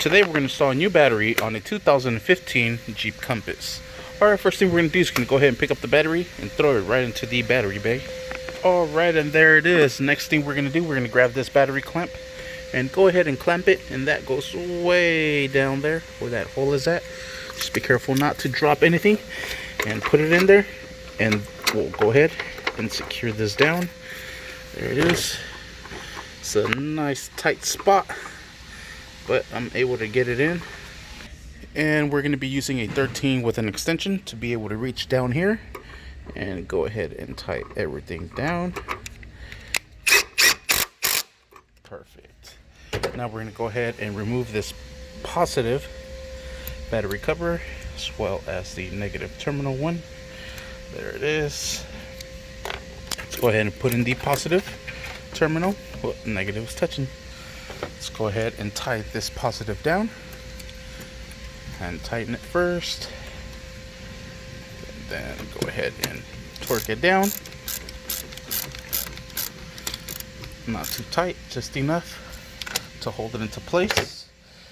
Today we're going to install a new battery on a 2015 Jeep Compass. Alright, first thing we're going to do is go ahead and pick up the battery and throw it right into the battery bay. Alright, and there it is. Next thing we're going to do, we're going to grab this battery clamp and go ahead and clamp it, and that goes way down there where that hole is at. Just be careful not to drop anything, and put it in there, and we'll go ahead and secure this down. There it is. It's a nice tight spot, but I'm able to get it in. And we're going to be using a 13 with an extension to be able to reach down here and go ahead and tighten everything down. Perfect. Now we're going to go ahead and remove this positive battery cover as well as the negative terminal one. There it is. Let's go ahead and put in the positive terminal. Well, negative is touching. Let's go ahead and tie this positive down and tighten it first, and then go ahead and torque it down. Not too tight, just enough to hold it into place.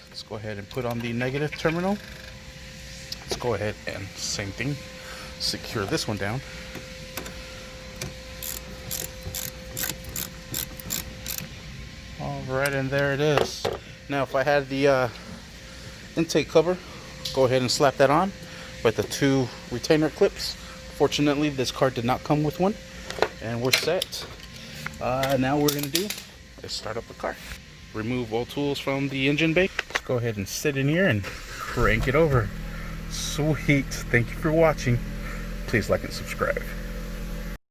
Let's go ahead and put on the negative terminal. Let's go ahead and same thing, secure this one down. Alright, and there it is. Now if I had the intake cover, go ahead and slap that on with the two retainer clips. Fortunately, this car did not come with one, and we're set. Now what we're going to do is start up the car. Remove all tools from the engine bay. Let's go ahead and sit in here and crank it over. Sweet. Thank you for watching. Please like and subscribe.